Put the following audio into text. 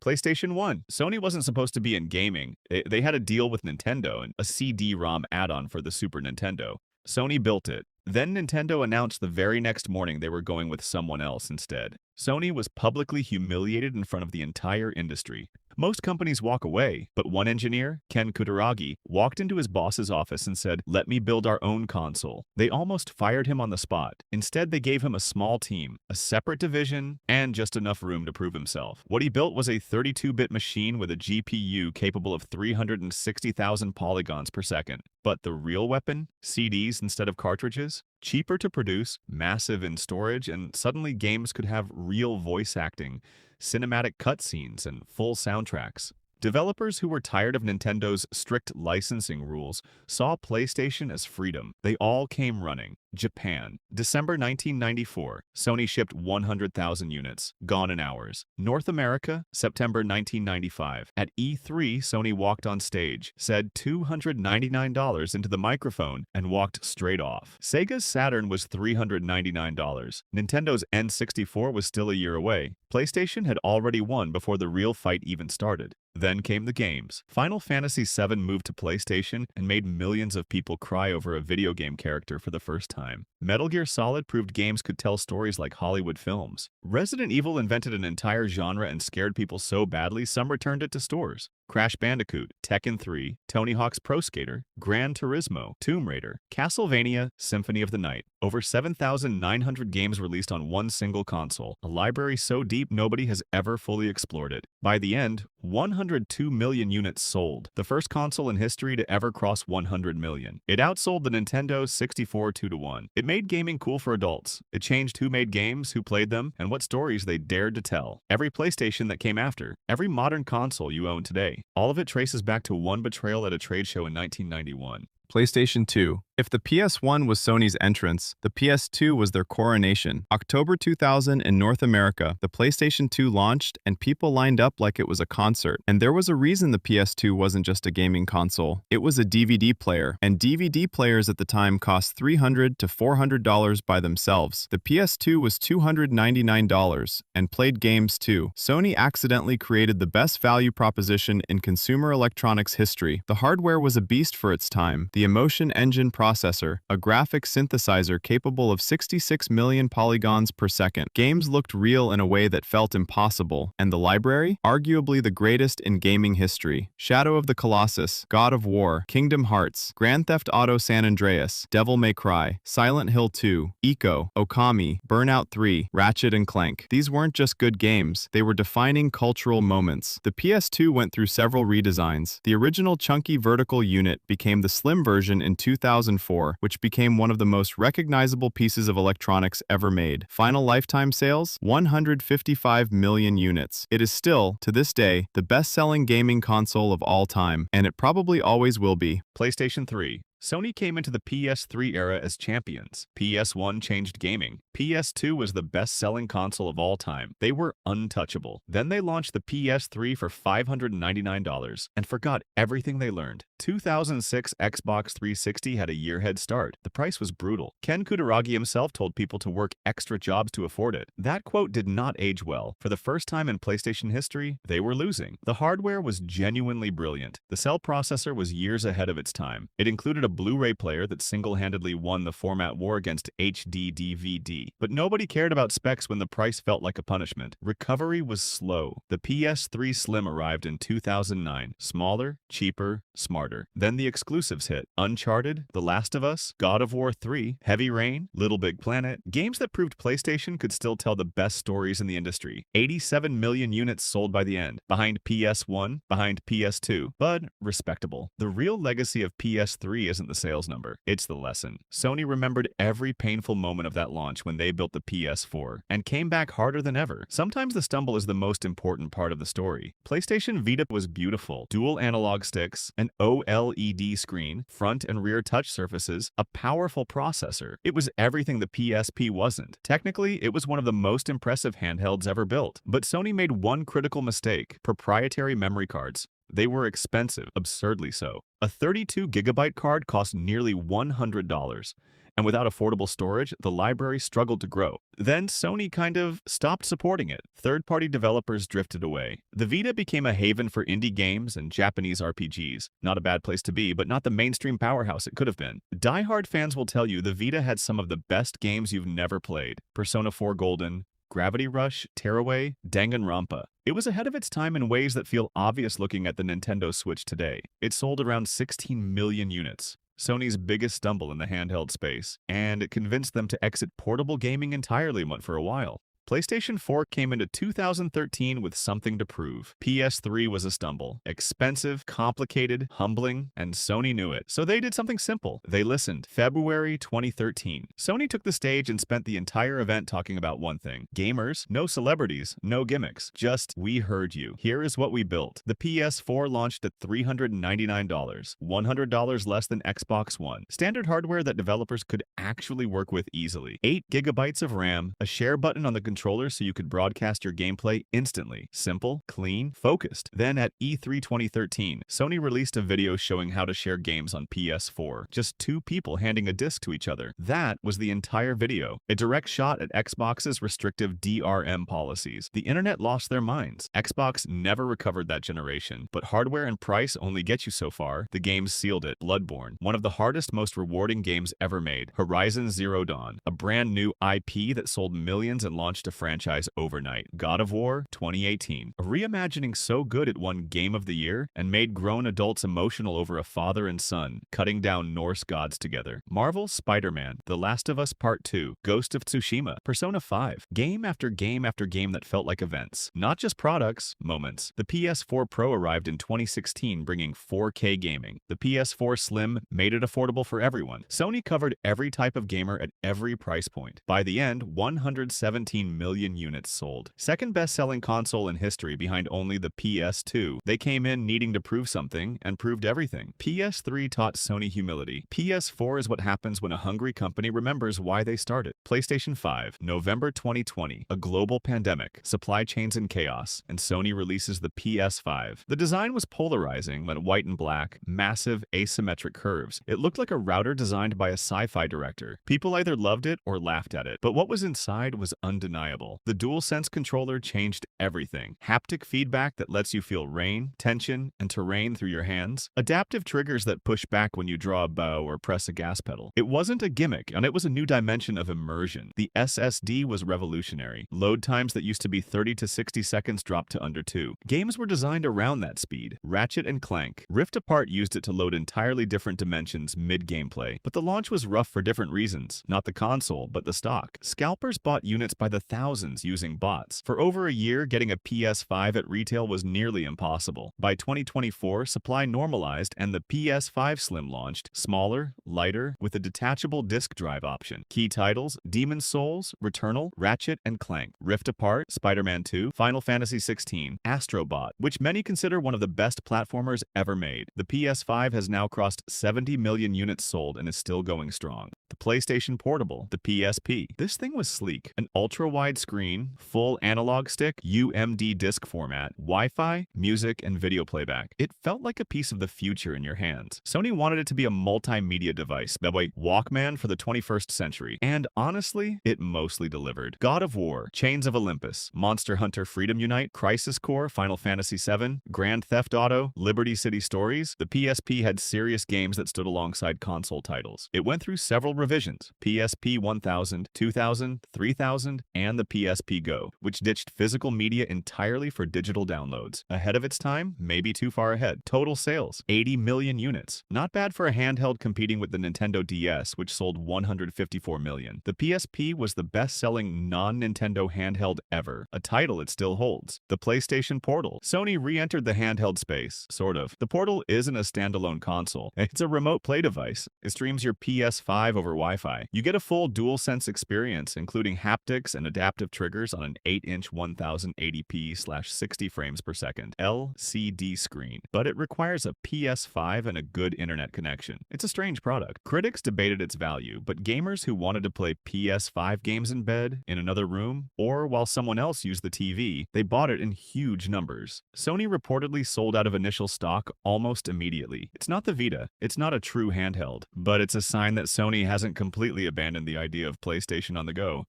PlayStation 1. Sony wasn't supposed to be in gaming. They had a deal with Nintendo and a CD-ROM add-on for the Super Nintendo. Sony built it. Then Nintendo announced the very next morning they were going with someone else instead. Sony was publicly humiliated in front of the entire industry. Most companies walk away, but one engineer, Ken Kutaragi, walked into his boss's office and said, "Let me build our own console." They almost fired him on the spot. Instead, they gave him a small team, a separate division, and just enough room to prove himself. What he built was a 32-bit machine with a GPU capable of 360,000 polygons per second. But the real weapon? CDs instead of cartridges? Cheaper to produce, massive in storage, and suddenly games could have real voice acting, cinematic cutscenes, and full soundtracks. Developers who were tired of Nintendo's strict licensing rules saw PlayStation as freedom. They all came running. Japan. December 1994. Sony shipped 100,000 units, gone in hours. North America. September 1995. At E3, Sony walked on stage, said $299 into the microphone, and walked straight off. Sega's Saturn was $399. Nintendo's N64 was still a year away. PlayStation had already won before the real fight even started. Then came the games. Final Fantasy VII moved to PlayStation and made millions of people cry over a video game character for the first time. Metal Gear Solid proved games could tell stories like Hollywood films. Resident Evil invented an entire genre and scared people so badly some returned it to stores. Crash Bandicoot, Tekken 3, Tony Hawk's Pro Skater, Gran Turismo, Tomb Raider, Castlevania, Symphony of the Night. Over 7,900 games released on one single console, a library so deep nobody has ever fully explored it. By the end, 102 million units sold, the first console in history to ever cross 100 million. It outsold the Nintendo 64 2-1. It made gaming cool for adults. It changed who made games, who played them, and what stories they dared to tell. Every PlayStation that came after, every modern console you own today, all of it traces back to one betrayal at a trade show in 1991. PlayStation 2. If the PS1 was Sony's entrance, the PS2 was their coronation. October 2000 in North America, the PlayStation 2 launched and people lined up like it was a concert. And there was a reason the PS2 wasn't just a gaming console. It was a DVD player, and DVD players at the time cost $300 to $400 by themselves. The PS2 was $299 and played games too. Sony accidentally created the best value proposition in consumer electronics history. The hardware was a beast for its time. The Emotion Engine processor, a graphic synthesizer capable of 66 million polygons per second. Games looked real in a way that felt impossible. And the library? Arguably the greatest in gaming history. Shadow of the Colossus, God of War, Kingdom Hearts, Grand Theft Auto San Andreas, Devil May Cry, Silent Hill 2, Ico, Okami, Burnout 3, Ratchet and Clank. These weren't just good games, they were defining cultural moments. The PS2 went through several redesigns. The original chunky vertical unit became the slim version in 2004, which became one of the most recognizable pieces of electronics ever made. Final lifetime sales? 155 million units. It is still, to this day, the best-selling gaming console of all time, and it probably always will be. PlayStation 3. Sony came into the PS3 era as champions. PS1 changed gaming. PS2 was the best-selling console of all time. They were untouchable. Then they launched the PS3 for $599 and forgot everything they learned. 2006 Xbox 360 had a year head start. The price was brutal. Ken Kutaragi himself told people to work extra jobs to afford it. That quote did not age well. For the first time in PlayStation history, they were losing. The hardware was genuinely brilliant. The cell processor was years ahead of its time. It included a Blu-ray player that single-handedly won the format war against HD DVD. But nobody cared about specs when the price felt like a punishment. Recovery was slow. The PS3 Slim arrived in 2009. Smaller, cheaper, smarter. Then the exclusives hit. Uncharted, The Last of Us, God of War 3, Heavy Rain, Little Big Planet. Games that proved PlayStation could still tell the best stories in the industry. 87 million units sold by the end. Behind PS1, behind PS2, but respectable. The real legacy of PS3 isn't the sales number, it's the lesson. Sony remembered every painful moment of that launch when they built the PS4 and came back harder than ever. Sometimes the stumble is the most important part of the story. PlayStation Vita was beautiful. Dual analog sticks, an OLED screen, front and rear touch surfaces, a powerful processor. It was everything the PSP wasn't. Technically, it was one of the most impressive handhelds ever built. But Sony made one critical mistake: proprietary memory cards. They were expensive, absurdly so. A 32GB card cost nearly $100. And without affordable storage, the library struggled to grow. Then Sony kind of stopped supporting it. Third-party developers drifted away. The Vita became a haven for indie games and Japanese RPGs. Not a bad place to be, but not the mainstream powerhouse it could have been. Die-hard fans will tell you the Vita had some of the best games you've never played. Persona 4 Golden, Gravity Rush, Tearaway, Danganronpa. It was ahead of its time in ways that feel obvious looking at the Nintendo Switch today. It sold around 16 million units. Sony's biggest stumble in the handheld space, and it convinced them to exit portable gaming entirely for a while. PlayStation 4 came into 2013 with something to prove. PS3 was a stumble. Expensive, complicated, humbling, and Sony knew it. So they did something simple. They listened. February 2013. Sony took the stage and spent the entire event talking about one thing. Gamers, no celebrities, no gimmicks. Just, we heard you. Here is what we built. The PS4 launched at $399, $100 less than Xbox One. Standard hardware that developers could actually work with easily. 8 gigabytes of RAM, a share button on the controller so you could broadcast your gameplay instantly. Simple, clean, focused. Then at E3 2013, Sony released a video showing how to share games on PS4. Just 2 people handing a disc to each other. That was the entire video. A direct shot at Xbox's restrictive DRM policies. The internet lost their minds. Xbox never recovered that generation, but hardware and price only get you so far. The game sealed it. Bloodborne, one of the hardest, most rewarding games ever made. Horizon Zero Dawn, a brand new IP that sold millions and launched a franchise overnight. God of War 2018, a reimagining so good it won Game of the Year and made grown adults emotional over a father and son cutting down Norse gods together. Marvel Spider-Man, The Last of Us Part 2, Ghost of Tsushima, Persona 5, game after game after game that felt like events. Not just products, moments. The PS4 Pro arrived in 2016 bringing 4K gaming. The PS4 Slim made it affordable for everyone. Sony covered every type of gamer at every price point. By the end, 117 million units sold. Second best-selling console in history behind only the PS2. They came in needing to prove something and proved everything. PS3 taught Sony humility. PS4 is what happens when a hungry company remembers why they started. PlayStation 5, November 2020. A global pandemic, supply chains in chaos, and Sony releases the PS5. The design was polarizing, but white and black, massive asymmetric curves. It looked like a router designed by a sci-fi director. People either loved it or laughed at it, but what was inside was undeniable. The DualSense controller changed everything. Haptic feedback that lets you feel rain, tension, and terrain through your hands. Adaptive triggers that push back when you draw a bow or press a gas pedal. It wasn't a gimmick, and it was a new dimension of immersion. The SSD was revolutionary. Load times that used to be 30 to 60 seconds dropped to under 2. Games were designed around that speed. Ratchet and Clank. Rift Apart used it to load entirely different dimensions mid-gameplay, but the launch was rough for different reasons. Not the console, but the stock. Scalpers bought units by the thousands using bots. For over a year, getting a PS5 at retail was nearly impossible. By 2024, supply normalized and the PS5 Slim launched, smaller, lighter, with a detachable disk drive option. Key titles: Demon's Souls, Returnal, Ratchet and Clank, Rift Apart, Spider-Man 2, Final Fantasy 16, Astro Bot, which many consider one of the best platformers ever made. The PS5 has now crossed 70 million units sold and is still going strong. The PlayStation Portable, the PSP. This thing was sleek. An ultra-wide screen, full analog stick, UMD disc format, Wi-Fi, music, and video playback. It felt like a piece of the future in your hands. Sony wanted it to be a multimedia device, that way Walkman for the 21st century. And honestly, it mostly delivered. God of War, Chains of Olympus, Monster Hunter Freedom Unite, Crisis Core, Final Fantasy VII, Grand Theft Auto, Liberty City Stories. The PSP had serious games that stood alongside console titles. It went through several revisions: PSP 1000, 2000, 3000, and the PSP Go, which ditched physical media entirely for digital downloads. Ahead of its time, maybe too far ahead. Total sales, 80 million units. Not bad for a handheld competing with the Nintendo DS, which sold 154 million. The PSP was the best-selling non-Nintendo handheld ever, a title it still holds. The PlayStation Portal. Sony re-entered the handheld space, sort of. The Portal isn't a standalone console. It's a remote play device. It streams your PS5 over Wi-Fi. You get a full DualSense experience, including haptics and adaptive adaptive triggers on an 8-inch 1080p/60 frames per second LCD screen, but it requires a PS5 and a good internet connection. It's a strange product. Critics debated its value, but gamers who wanted to play PS5 games in bed, in another room, or while someone else used the TV, they bought it in huge numbers. Sony reportedly sold out of initial stock almost immediately. It's not the Vita, it's not a true handheld, but it's a sign that Sony hasn't completely abandoned the idea of PlayStation on the go.